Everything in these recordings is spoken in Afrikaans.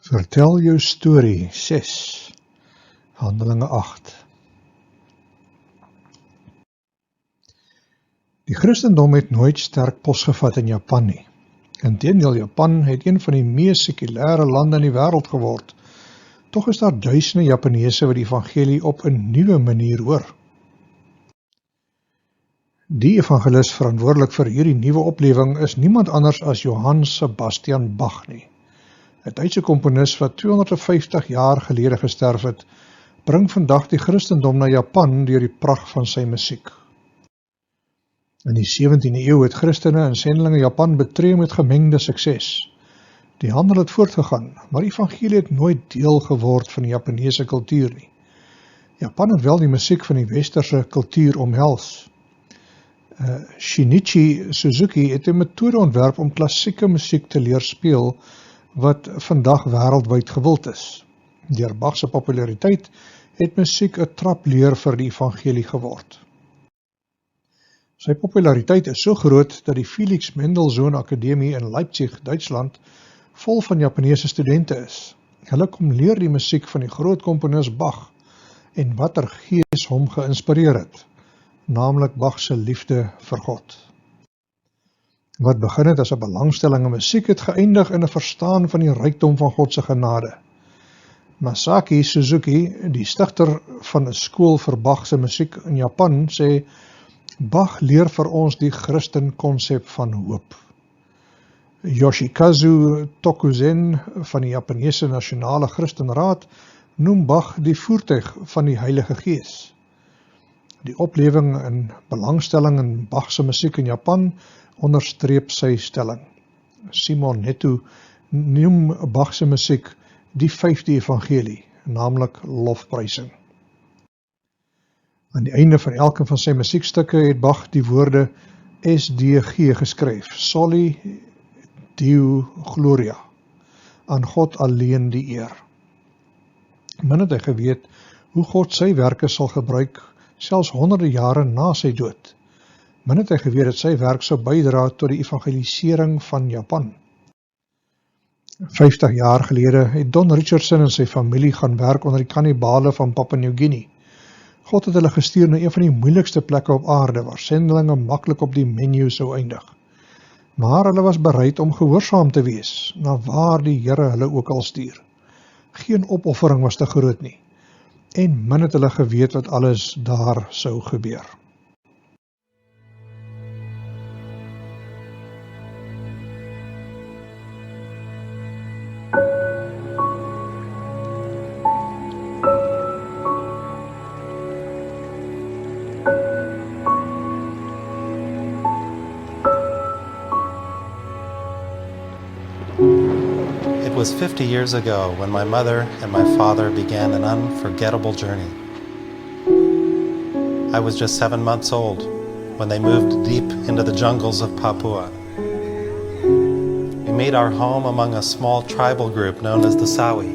Vertel jou storie 6, Handelinge 8. Die Christendom het nooit sterk posgevat in Japan nie. Inteendeel, Japan het een van die mees sekulêre lande in die wêreld geword. Tog is daar duisende Japaneese wat die evangelie op 'n nuwe manier hoor. Die evangelis verantwoordelik vir hierdie nuwe oplewing is niemand anders as Johann Sebastian Bach nie. 'n Duitse komponis wat 250 jaar gelede gesterf het, bring vandag die Christendom na Japan deur die pragt van sy musiek. In die 17de eeu het Christene en sendelinge Japan betree met gemengde sukses. Die handel het voortgegaan, maar die evangelie het nooit deel geword van die Japaneese kultuur nie. Japan het wel die musiek van die westerse kultuur omhels. Shinichi Suzuki het 'n metode ontwerp om klassieke musiek te leer speel, wat vandag wêreldwyd gewild is. Deur Bach se populariteit het musiek 'n trapleer vir die evangelie geword. Sy populariteit is so groot dat die Felix Mendelssohn Akademie in Leipzig, Duitsland, vol van Japaneese studente is. Hulle kom leer die musiek van die groot komponis Bach en watter gees hom geïnspireer het, naamlik Bach se liefde vir God. Wat begin het as 'n belangstelling in musiek het geëindig in 'n verstaan van die rykdom van God se genade. Masaki Suzuki, die stigter van 'n skool vir Bach se musiek in Japan, sê, Bach leer vir ons die Christen konsep van hoop. Yoshikazu Tokuzen van die Japaneese Nasionale Christenraad noem Bach die voertuig van die Heilige Gees. Die oplewing en belangstelling in Bach se musiek in Japan onderstreep sy stelling. Simon Netto noem Bach se musiek die 5de evangelie, naamlik lofprysing. Aan die einde van elke van sy musiekstukke het Bach die woorde SDG geskryf, Soli Deo Gloria, aan God alleen die eer. Min het hy geweet hoe God sy werke sal gebruik, selfs honderde jare na sy dood. Min het hy geweet dat sy werk sou bydra tot die evangelisering van Japan. 50 jaar gelede het Don Richardson en sy familie gaan werk onder die kannibale van Papua New Guinea. God het hulle gestuur na een van die moeilikste plekke op aarde, waar sendelinge maklik op die menu sou eindig. Maar hulle was bereid om gehoorsaam te wees, na waar die Here hulle ook al stuur. Geen opoffering was te groot nie, en min het hulle geweet wat alles daar sou gebeur. It was 50 years ago when my mother and my father began an unforgettable journey. I was just 7 months old when they moved deep into the jungles of Papua. We made our home among a small tribal group known as the Sawi.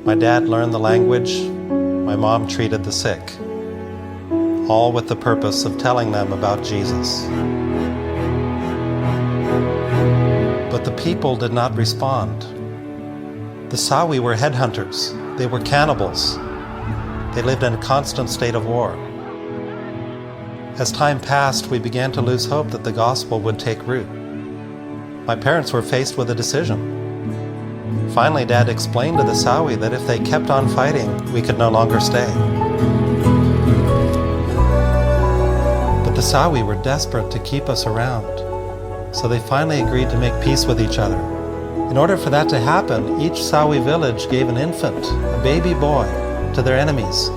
My dad learned the language, my mom treated the sick, all with the purpose of telling them about Jesus. But the people did not respond. The Sawi were headhunters. They were cannibals. They lived in a constant state of war. As time passed, we began to lose hope that the gospel would take root. My parents were faced with a decision. Finally, Dad explained to the Sawi that if they kept on fighting, we could no longer stay. But the Sawi were desperate to keep us around. So they finally agreed to make peace with each other. In order for that to happen, each Sawi village gave an infant, a baby boy, to their enemies.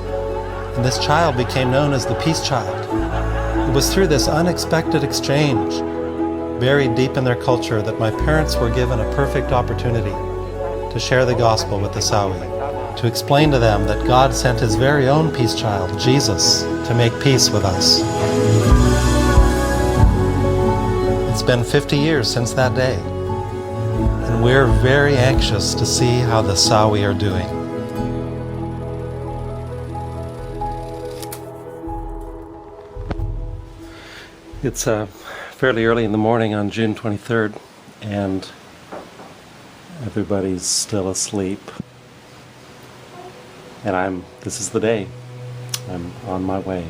And this child became known as the Peace Child. It was through this unexpected exchange, buried deep in their culture, that my parents were given a perfect opportunity to share the gospel with the Sawi, to explain to them that God sent His very own Peace Child, Jesus, to make peace with us. It's been 50 years since that day, and we're very anxious to see how the Sawi are doing. It's fairly early in the morning on June 23rd, and Everybody's still asleep. And this is the day. I'm on my way.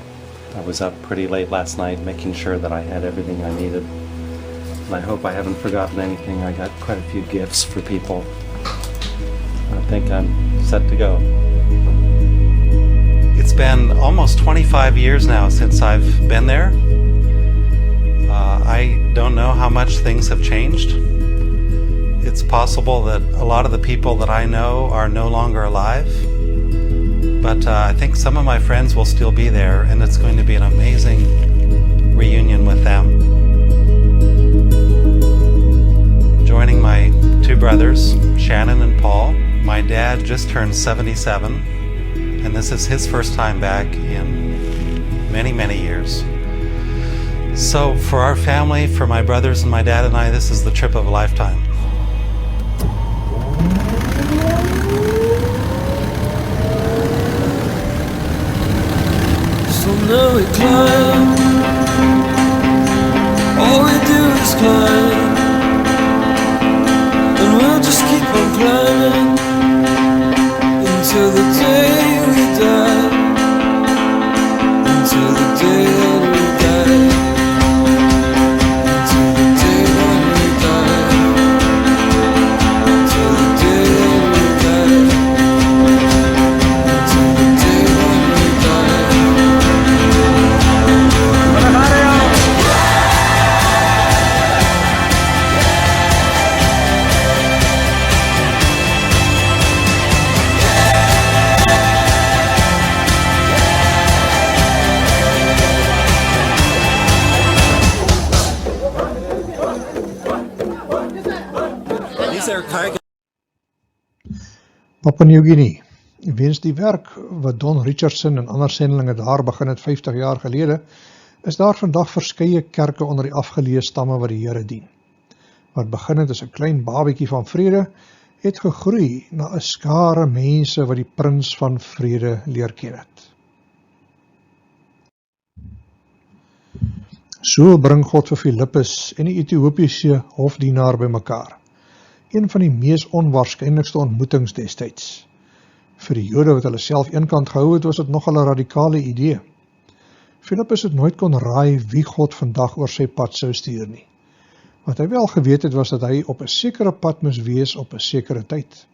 I was up pretty late last night making sure that I had everything I needed. And I hope I haven't forgotten anything. I got quite a few gifts for people. I think I'm set to go. It's been almost 25 years now since I've been there. I don't know how much things have changed. It's possible that a lot of the people that I know are no longer alive. But I think some of my friends will still be there, and it's going to be an amazing reunion with them. Joining my two brothers, Shannon and Paul. My dad just turned 77, and this is his first time back in many, many years. So for our family, for my brothers and my dad and I, this is the trip of a lifetime. So now we climb, all we do is climb, and we'll just keep on climbing until the day we die, until the day that we die, until the day that we die, until the day that we die, until the day that we die. Papua New Guinea, weens die werk wat Don Richardson en ander sendelinge daar begin het 50 jaar gelede, is daar vandag verskeie kerke onder die afgeleë stamme wat die Here dien. Wat begin het as 'n klein babetjie van vrede, het gegroei na 'n skare mense wat die prins van vrede leer ken het. So bring God vir Filipus en die Ethiopiese hofdienaar bymekaar. Een van die mees onwaarskynlikste ontmoetings destyds. Vir die Jode wat hulle self eenkant gehou het, was dit nogal 'n radikale idee. Filipus het nooit kon raai wie God vandag oor sy pad sou stuur nie. Wat hy wel geweet het, was dat hy op 'n sekere pad moes wees op 'n sekere tyd.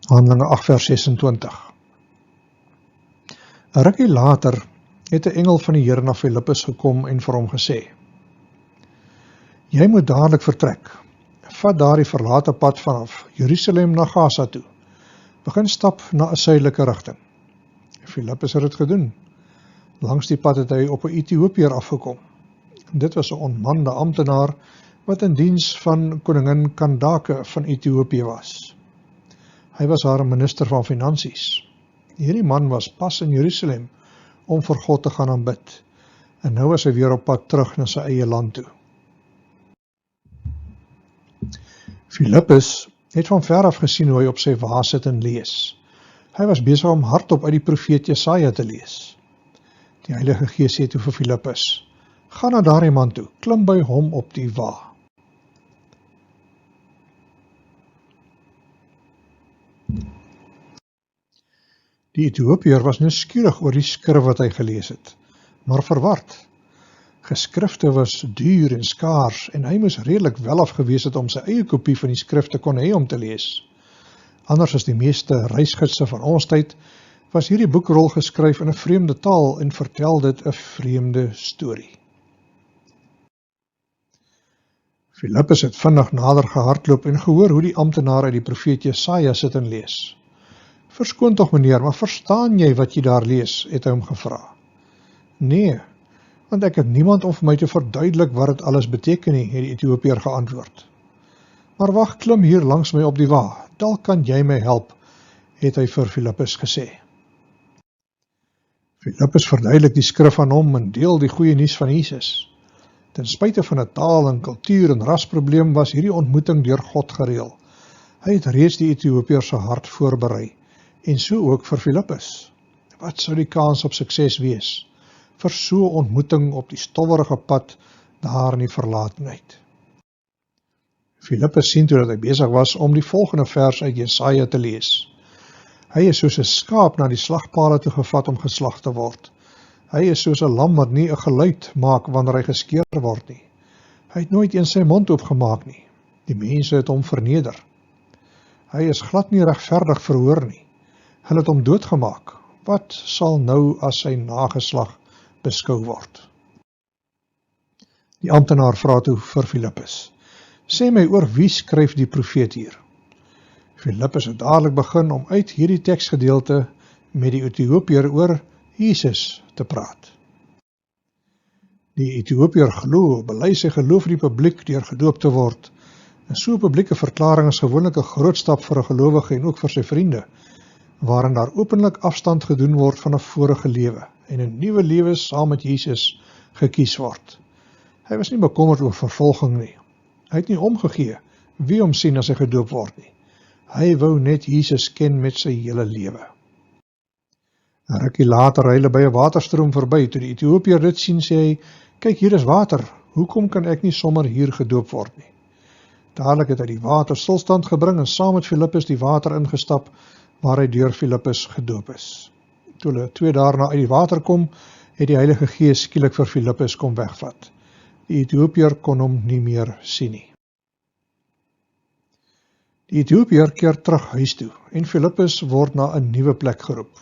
Handelinge 8 vers 26. 'n rukkie later het 'n engel van die Here na Filipus gekom en vir hom gesê: Jy moet dadelik vertrek. Vat daardie verlate pad vanaf Jerusalem na Gaza toe. Begin stap na 'n suidelike rigting. Filipus het dit gedoen. Langs die pad het hy op 'n Ethiopiër afgekom. Dit was 'n onmande amptenaar wat in diens van koningin Kandake van Ethiopië was. Hy was haar minister van finansies. Hierdie man was pas in Jerusalem om vir God te gaan aanbid, en nou is hy weer op pad terug na sy eie land toe. Filipus het van ver af gesien hoe hy op sy wa sit en lees. Hy was besig om hardop uit die profeet Jesaja te lees. Die Heilige Gees sê toe vir Filipus: Ga na daardie man toe, klim by hom op die wa. Die Ethiopiër was nuuskierig oor die skrif wat hy gelees het, maar verward. Geskrifte was duur en skaars en hy moes redelik welaf gewees het om sy eie kopie van die skrif te kon hê om te lees. Anders as die meeste reisgidse van ons tyd, was hierdie boekrol geskryf in 'n vreemde taal en vertel dit 'n vreemde storie. Filipus het vinnig nader gehardloop en gehoor hoe die amptenaar uit die profeet Jesaja sit en lees. Verskoon tog meneer, maar verstaan jy wat jy daar lees, het hy hom gevra. Nee, want ek het niemand om vir my te verduidelik wat dit alles beteken nie, het die Ethiopiër geantwoord. Maar wag, klim hier langs my op die wa, dalk kan jy my help, het hy vir Filipus gesê. Filipus verduidelik die skrif aan hom en deel die goeie nuus van Jesus. Ten spyte van 'n taal en kultuur en rasprobleem was hierdie ontmoeting deur God gereël. Hy het reeds die Ethiopiër se hart voorberei, en so ook vir Filipus. Wat sou die kans op sukses wees vir so 'n ontmoeting op die stowwerige pad daar in die verlatenheid. Filipus sien toe dat hy besig was om die volgende vers uit Jesaja te lees. Hy is soos 'n skaap na die slagpale toe gevat om geslag te word. Hy is soos 'n lam wat nie 'n geluid maak wanneer hy geskeer word nie. Hy het nooit eens sy mond oopgemaak nie. Die mense het hom verneder. Hy is glad nie regverdig verhoor nie. Hulle het hom doodgemaak. Wat sal nou as sy nageslag beskou word? Die amptenaar vra toe vir Filipus: Sê my, oor wie skryf die profeet hier? Filipus het dadelik begin om uit hierdie teksgedeelte met die Ethiopiër oor Jesus te praat. Die Ethiopiër glo, bely sy geloof in die publiek deur gedoop te word. En so 'n publieke verklaring is gewoonlik 'n groot stap vir 'n gelowige en ook vir sy vriende, waarin daar openlik afstand gedoen word van 'n vorige lewe en 'n nuwe lewe saam met Jesus gekies word. Hy was nie bekommerd oor vervolging nie. Hy het nie omgegee wie hom sien as hy gedoop word nie. Hy wou net Jesus ken met sy hele lewe. 'n Rukkie later ry hulle by 'n waterstroom verby. Toe die Ethiopiër dit sien, sê hy: Kyk, hier is water. Hoekom kan ek nie sommer hier gedoop word nie? Dadelik het hy die water stilstand gebring en saam met Filipus die water ingestap, waar hy deur Filipus gedoop is. Toe hulle 2 dae na uit die water kom, het die Heilige Gees skielik vir Filipus kom wegvat. Die Ethiopiër kon hom nie meer sien nie. Die Ethiopiër keer terug huis toe en Filipus word na 'n nuwe plek geroep.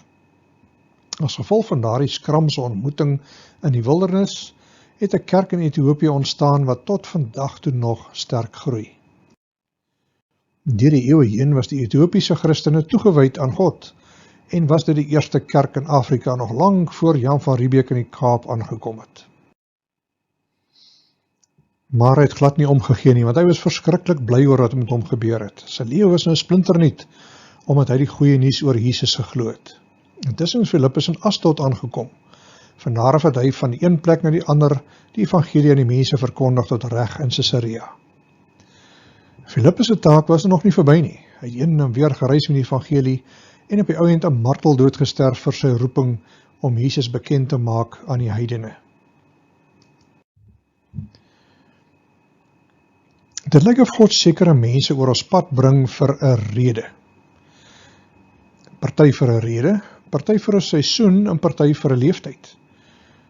As gevolg van daardie skramse ontmoeting in die wildernis, het 'n kerk in Ethiopië ontstaan wat tot vandag toe nog sterk groei. Deur die eeue heen was die Ethiopiese Christene toegewyd aan God en was dit die eerste kerk in Afrika nog lank voor Jan van Riebeeck in die Kaap aangekom het. Maar hy het glad nie omgegee nie, want hy was verskriklik bly oor wat met hom gebeur het. Sy lewe was nou splinternuut, omdat hy die goeie nuus oor Jesus geglo het. Intussen is Filipus in Asdod aangekom. Vandaar af het hy van die een plek na die ander die evangelie aan die mense verkondig tot reg in Caesarea. Filipus se taak was nog nie verby nie. Hy het heen en weer gereis met die evangelie en op die ou end 'n marteldood gesterf vir sy roeping om Jesus bekend te maak aan die heidene. Dit lyk of God sekere mense oor ons pad bring vir 'n rede. Party vir 'n rede, party vir 'n seisoen en party vir 'n leeftyd.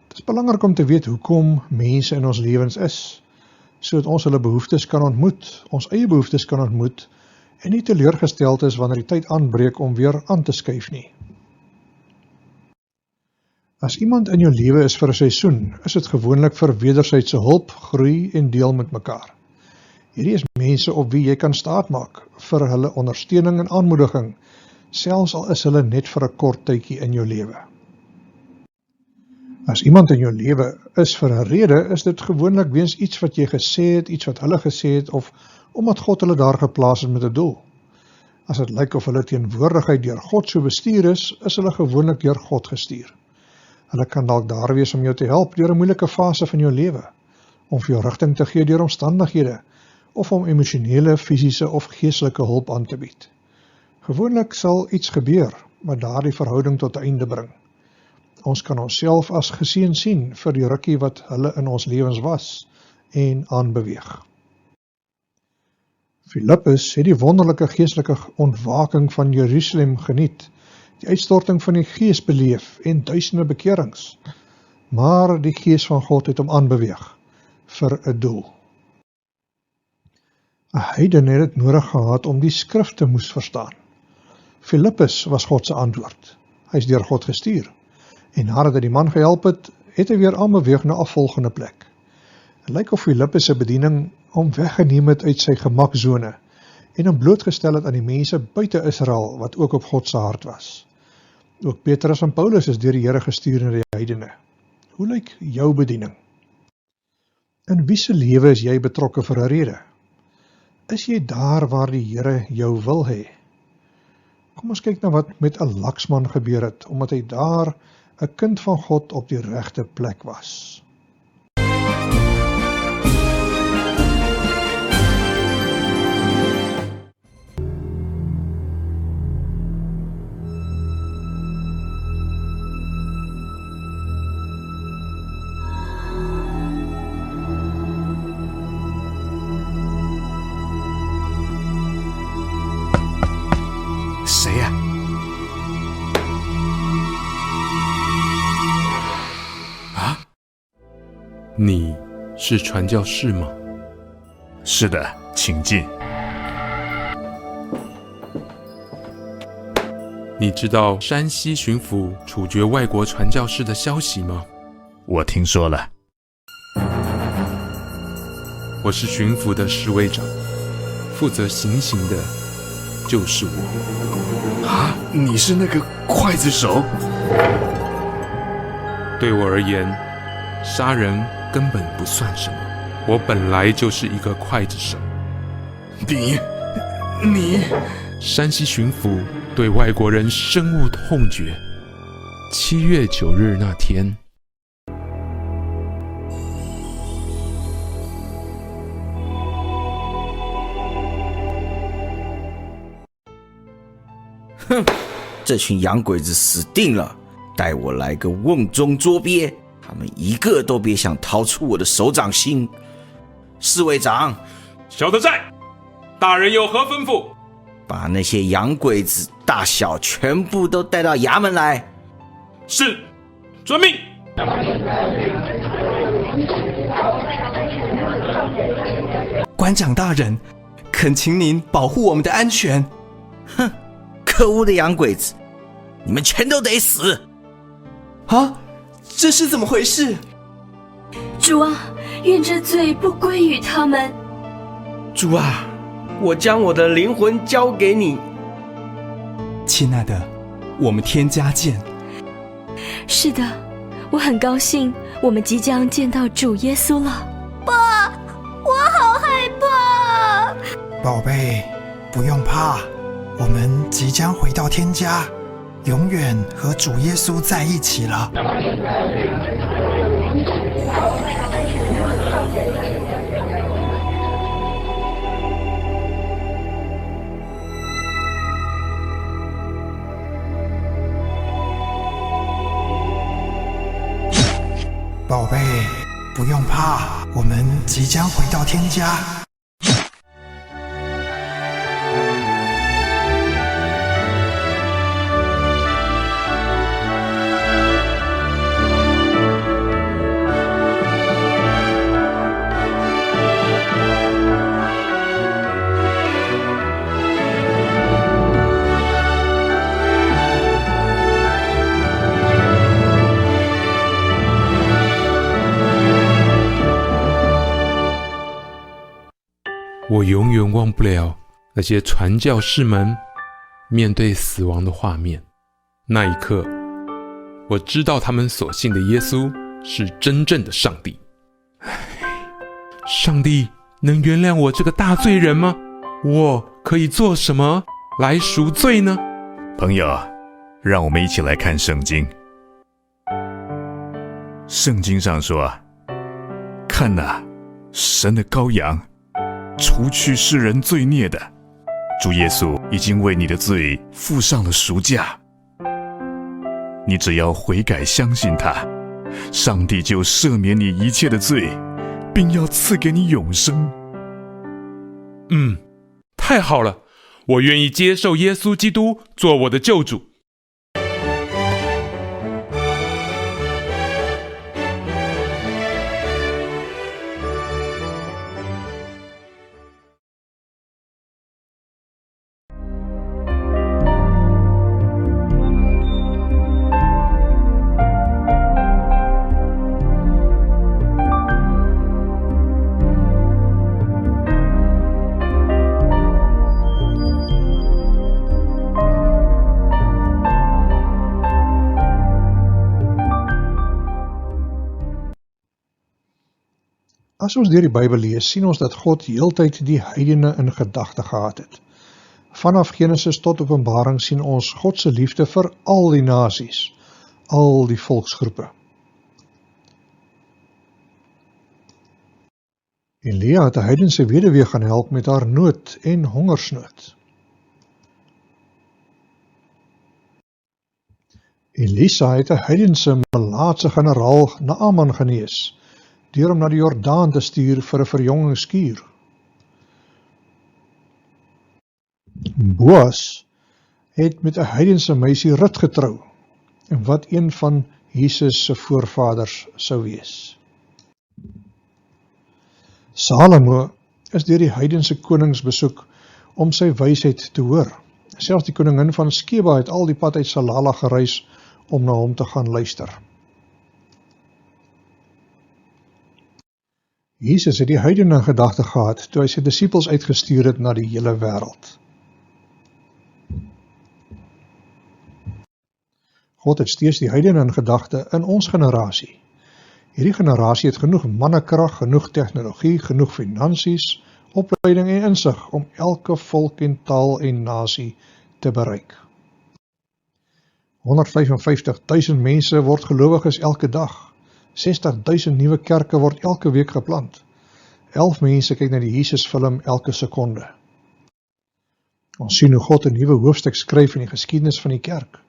Dit is belangrik om te weet hoekom mense in ons lewens is, sodat ons hulle behoeftes kan ontmoet, ons eie behoeftes kan ontmoet en nie teleurgesteld is wanneer die tyd aanbreek om weer aan te skuif nie. As iemand in jou lewe is vir 'n seisoen, is dit gewoonlik vir wederwysige hulp, groei en deel met mekaar. Hierdie is mense op wie jy kan staatmaak vir hulle ondersteuning en aanmoediging, selfs al is hulle net vir 'n kort tydjie in jou lewe. As iemand in jou lewe is vir 'n rede, is dit gewoonlik weens iets wat jy gesê het, iets wat hulle gesê het, of omdat God hulle daar geplaas het met 'n doel. As dit lyk of hulle teenwoordigheid deur God so bestuur is hulle gewoonlik deur God gestuur. Hulle kan dalk daar wees om jou te help deur 'n moeilike fase van jou lewe, om vir jou rigting te gee deur omstandighede, of om emosionele, fisiese of geestelike hulp aan te bied. Gewoonlik sal iets gebeur, wat daardie verhouding tot 'n einde bring. Ons kan onsself as geseën sien vir die rukkie wat hulle in ons lewens was en aanbeweeg. Filipus het die wonderlike geestelike ontwaking van Jerusalem geniet, die uitstorting van die Gees beleef en duisende bekerings, maar die Gees van God het hom aanbeweeg vir 'n doel. 'n Heiden het dit nodig gehad om die skrifte moes verstaan. Filipus was God se antwoord. Hy is deur God gestuur. En nadat hy die man gehelp het, het hy weer aanbeweeg na 'n volgende plek. Het lyk of Filipus se bediening hom weggeneem het uit sy gemaksone en hom blootgestel het aan die mense buite Israel wat ook op God se hart was. Ook Petrus en Paulus is deur die Here gestuur na die heidene. Hoe lyk jou bediening? In wie se lewe is jy betrokke vir 'n rede? Is jy daar waar die Here jou wil hê? Kom ons kyk na wat met 'n laksman gebeur het, omdat hy daar 'n kind van God op die regte plek was. 你是传教士吗？是的，请进。你知道山西巡抚处决外国传教士的消息吗？我听说了。我是巡抚的侍卫长，负责行刑的就是我。啊，你是那个刽子手？对我而言，杀人根本不算什么。我本来就是一个刽子手。你……山西巡抚对外国人深恶痛绝。7月9日那天，哼，这群洋鬼子死定了！待我来个瓮中捉鳖，他们一个都别想逃出我的手掌心。侍卫长，小的在，大人有何吩咐？把那些洋鬼子大小全部都带到衙门来。是，遵命。官长大人，恳请您保护我们的安全。哼，可恶的洋鬼子，你们全都得死！啊，这是怎么回事？主啊，愿这罪不归于他们。主啊，我将我的灵魂交给你。亲爱的，我们天家见。是的，我很高兴，我们即将见到主耶稣了。爸，我好害怕。宝贝，不用怕，我们即将回到天家，永远和主耶稣在一起了。宝贝，不用怕，我们即将回到天家。我永远忘不了那些传教士们面对死亡的画面。那一刻，我知道他们所信的耶稣是真正的上帝。上帝能原谅我这个大罪人吗？我可以做什么来赎罪呢？朋友，让我们一起来看圣经。圣经上说，看哪，神的羔羊，除去世人罪孽的，主耶稣已经为你的罪付上了赎价。你只要悔改相信他，上帝就赦免你一切的罪，并要赐给你永生。太好了，我愿意接受耶稣基督做我的救主。As ons deur die Bybel lees, sien ons dat God heeltyd die heidene in gedagte gehad het. Vanaf Genesis tot Openbaring sien ons God se liefde vir al die nasies, al die volksgroepe. Elia het 'n heidense weduwee gaan help met haar nood en hongersnood. Elisa het 'n heidense melaatse generaal Naaman genees, deur hom na die Jordaan te stuur vir 'n verjongingskuur. Boas het met 'n heidense meisie Rut getrou, en wat een van Jesus se voorvaders sou wees. Salomo is deur die heidense konings besoek om sy wysheid te hoor. Selfs die koningin van Skeba het al die pad uit Salala gereis om na hom te gaan luister. Jesus het die heidene in gedagte gehad toe hy sy disippels uitgestuur het na die hele wêreld. God het steeds die heidene in gedagte in ons generasie. Hierdie generasie het genoeg mannekrag, genoeg tegnologie, genoeg finansies, opleiding en insig om elke volk en taal en nasie te bereik. 155.000 mense word gelowiges elke dag. 60.000 nuwe kerke word elke week geplant. 11 mense kyk na die Jesus-film elke sekonde. Ons sien hoe God 'n nuwe hoofstuk skryf in die geskiedenis van die kerk.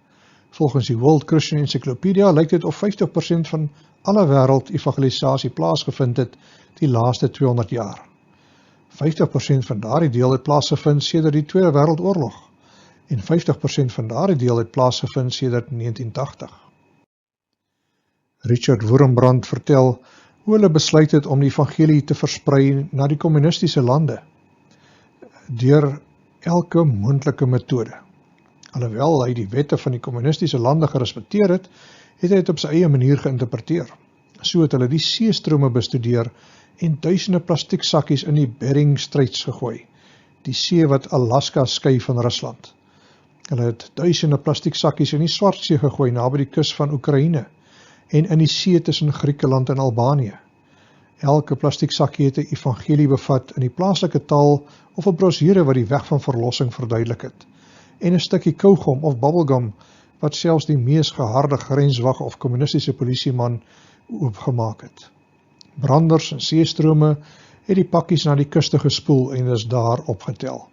Volgens die World Christian Encyclopedia lyk dit of 50% van alle wêreld evangelisasie plaasgevind het die laaste 200 jaar. 50% van daardie deel het plaasgevind sedert die Tweede Wêreldoorlog en 50% van daardie deel het plaasgevind sedert 1980. Richard Wurmbrand vertel hoe hulle besluit het om die evangelie te versprei na die kommunistiese lande deur elke moontlike metode. Alhoewel hy die wette van die kommunistiese lande gerespekteer het, het hy dit op sy eie manier geïnterpreteer. So het hulle die seestrome bestudeer en duisende plastieksakkies in die Bering Straits gegooi, die see wat Alaska skei van Rusland. Hulle het duisende plastieksakkies in die Swartsee gegooi naby die kus van Oekraïne en in die see tussen Griekeland en Albanië. Elke plastieksakkie het 'n evangelie bevat in die plaaslike taal of 'n brosjure wat die weg van verlossing verduidelik het, en 'n stukkie kougom of bubblegum wat selfs die mees geharde grenswag of kommunistiese polisieman oopgemaak het. Branders en seestrome het die pakkies na die kuste gespoel en is daar opgetel.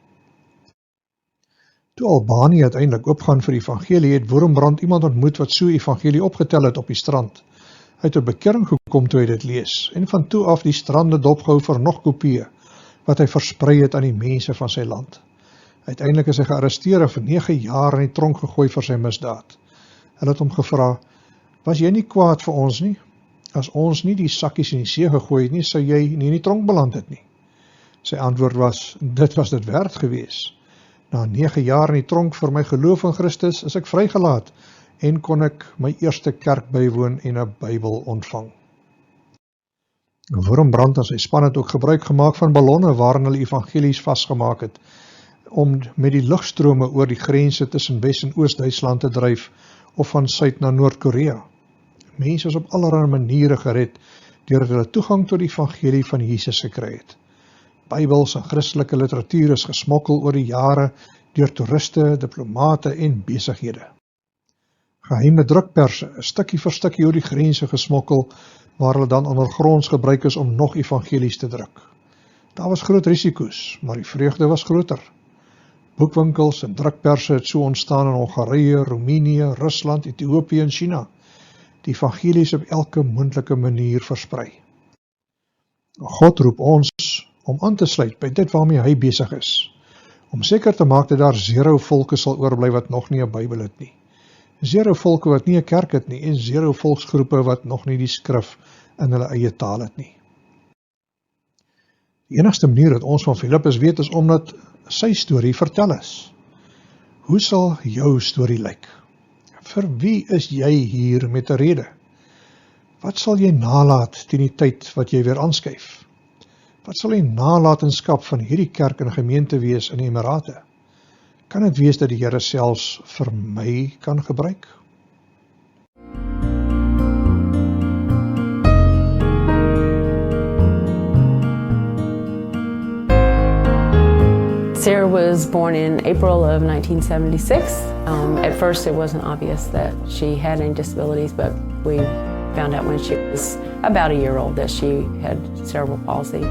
Toe Albanië uiteindelik oopgaan vir die evangelie, het Wurmbrand iemand ontmoet wat so evangelie opgetel het op die strand. Hy het tot bekering gekom toe hy dit lees, en van toe af die strande dopgehou vir nog kopieë, wat hy versprei het aan die mense van sy land. Uiteindelik is hy gearresteer en vir 9 jaar in die tronk gegooi vir sy misdaad. Hulle het hom gevra, was jy nie kwaad vir ons nie? As ons nie die sakkies in die see gegooi het nie, sou jy nie in die tronk beland het nie. Sy antwoord was, dit was dit werd gewees. Na 9 jaar in die tronk vir my geloof in Christus is ek vrygelaat en kon ek my eerste kerk bywoon en 'n Bybel ontvang. Wurmbrand en sy span het ook gebruik gemaak van ballonne waarin hulle evangelies vasgemaak het, om met die lugstrome oor die grense tussen Wes- en Oos-Duitsland te dryf of van Suid na Noord-Korea. Mense is op allerlei maniere gered deurdat hulle toegang tot die evangelie van Jesus gekry het. Bybels en Christelike literatuur is gesmokkel oor die jare deur toeriste, diplomate en besighede. Geheime drukperse is stukkie vir stukkie oor die grense gesmokkel, waar hulle dan ondergronds gebruik is om nog evangelies te druk. Daar was groot risiko's, maar die vreugde was groter. Boekwinkels en drukperse het so ontstaan in Hongarije, Roemenië, Rusland, Ethiopië en China. Die evangelie is op elke moontlike manier versprei. God roep ons om aan te sluit by dit waarmee hy besig is, om seker te maak dat daar 0 volke sal oorbly wat nog nie 'n Bybel het nie, 0 volke wat nie 'n kerk het nie, en 0 volksgroepe wat nog nie die skrif in hulle eie taal het nie. Die enigste manier dat ons van Filipus weet is omdat sy storie vertel is. Hoe sal jou storie lyk? Vir wie is jy hier met 'n rede? Wat sal jy nalaat teen die tyd wat jy weer aanskuif? Wat sal die nalatenskap van hierdie kerk en gemeente wees in die Emirate? Kan dit wees dat die Here selfs vir my kan gebruik? Sarah was born in April of 1976. At first it wasn't obvious that she had any disabilities, but we found out when she was about a year old that she had cerebral palsy.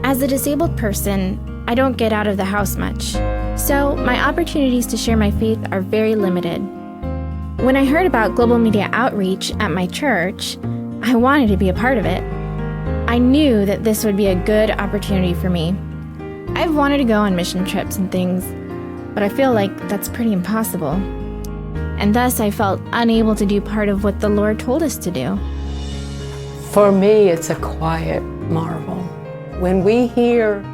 As a disabled person, I don't get out of the house much, so my opportunities to share my faith are very limited. When I heard about global media outreach at my church, I wanted to be a part of it. I knew that this would be a good opportunity for me. I've wanted to go on mission trips and things, but I feel like that's pretty impossible. And thus I felt unable to do part of what the Lord told us to do. For me, it's a quiet marvel. When we hear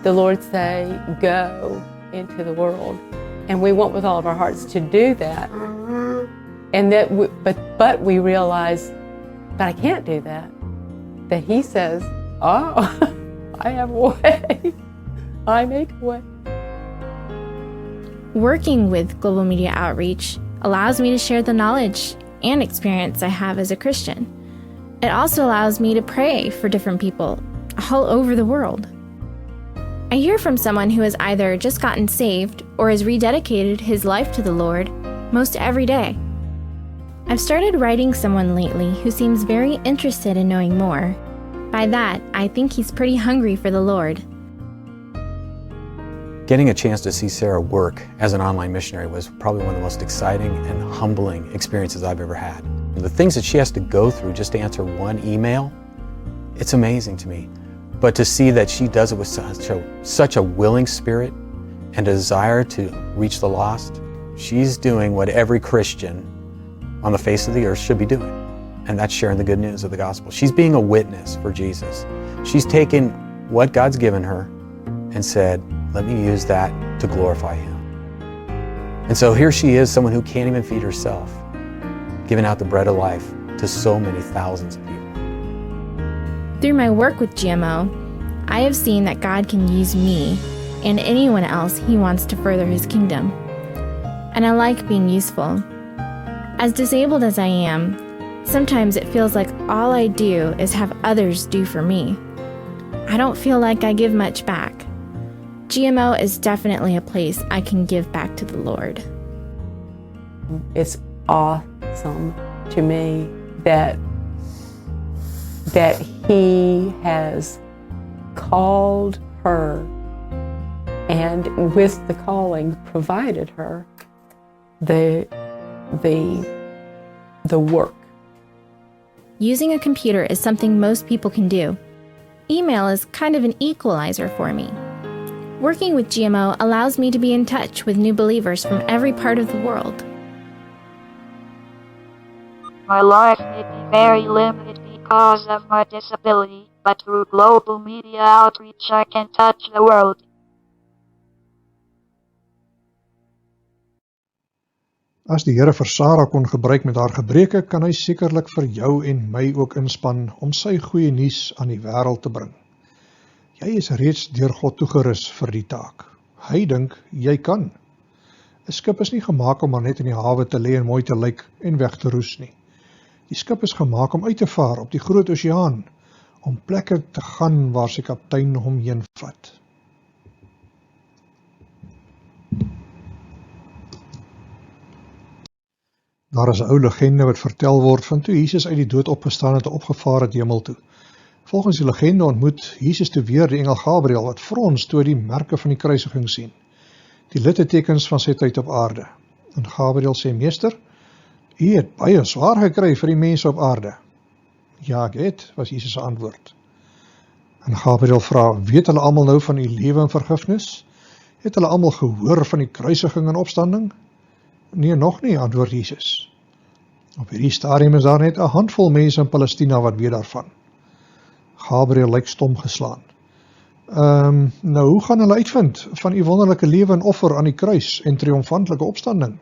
the Lord say, go into the world, and we want with all of our hearts to do that, and that but we realize, but I can't do that, that He says, oh, I have a way. I make a way. Working with Global Media Outreach allows me to share the knowledge and experience I have as a Christian. It also allows me to pray for different people all over the world. I hear from someone who has either just gotten saved or has rededicated his life to the Lord most every day. I've started writing someone lately who seems very interested in knowing more. By that, I think he's pretty hungry for the Lord. Getting a chance to see Sarah work as an online missionary was probably one of the most exciting and humbling experiences I've ever had. The things that she has to go through just to answer one email, it's amazing to me. But to see that she does it with such a willing spirit and desire to reach the lost, she's doing what every Christian on the face of the earth should be doing, and that's sharing the good news of the gospel. She's being a witness for Jesus. She's taken what God's given her and said, let me use that to glorify Him. And so here she is, someone who can't even feed herself, giving out the bread of life to so many thousands of people. Through my work with GMO, I have seen that God can use me and anyone else He wants to further His kingdom. And I like being useful. As disabled as I am, sometimes it feels like all I do is have others do for me. I don't feel like I give much back. GMO is definitely a place I can give back to the Lord. It's awesome to me that He has called her and with the calling provided her the work. Using a computer is something most people can do. Email is kind of an equalizer for me. Working with GMO allows me to be in touch with new believers from every part of the world. My life may be very limited because of my disability, but through Global Media Outreach I can touch the world. As die Here vir Sarah kon gebruik met haar gebreke, kan hy sekerlik vir jou en my ook inspann om sy goeie nuus aan die wêreld te bring. Jy is reeds deur God toegerus vir die taak. Hy dink jy kan. 'n Skip is nie gemaak om maar net in die hawe te lê en mooi te lyk en weg te roes nie. Die skip is gemaak om uit te vaar op die groot oseaan, om plekke te gaan waar sy kaptein hom heen vat. Daar is 'n ou legende wat vertel word van toe Jesus uit die dood opgestaan het en opgevaar het hemel toe. Volgens die legende ontmoet Jesus toe weer die engel Gabriël wat frons toe die merke van die kruisiging sien, die littekens van sy tyd op aarde. En Gabriël sê, meester, u het baie swaar gekry vir die mense op aarde. Ja, ek het, was Jesus se antwoord. En Gabriël vra, weet hulle almal nou van u lewe en vergifnis? Het hulle almal gehoor van die kruisiging en opstanding? Nee, nog nie, antwoord Jesus. Op hierdie stadium is daar net 'n handvol mense in Palestina wat weet daarvan. Gabriël lyk stom geslaan. Nou, hoe gaan hulle uitvind van u wonderlike lewe en offer aan die kruis en triomfantelike opstanding?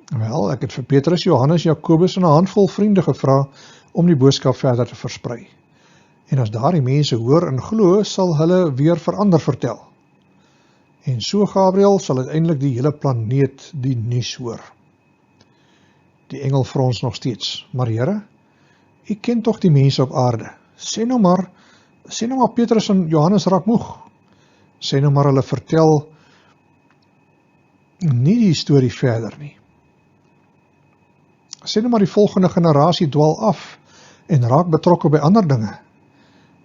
Wel, ek het vir Petrus, Johannes, Jakobus en 'n handvol vriende gevra om die boodskap verder te versprei. En as daardie mense hoor en glo, sal hulle weer verander vertel. En so, Gabriël, sal uiteindelik die hele planeet die nuus hoor. Die engel frons nog steeds, maar Here, u ken tog die mense op aarde. Sê nou maar Petrus en Johannes raak moeg. Sê nou maar hulle vertel nie die storie verder nie. Sê nou maar die volgende generasie dwaal af en raak betrokke by ander dinge.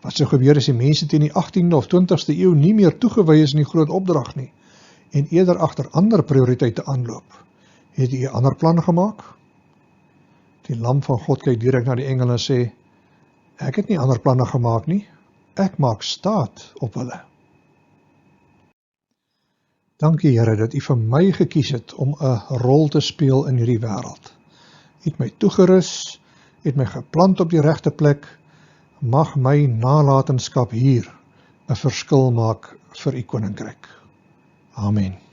Wat sou gebeur as die mense teen die 18de of 20ste eeu nie meer toegewy is in die groot opdrag nie en eerder agter ander prioriteite aanloop? Het u 'n ander plan gemaak? Die lam van God kyk direk na die engele en sê, ek het nie ander planne gemaak nie, ek maak staat op hulle. Dankie Here dat u vir my gekies het om 'n rol te speel in hierdie wêreld. U het my toegerus, u het my geplant op die regte plek, mag my nalatenskap hier 'n verskil maak vir u koninkryk. Amen.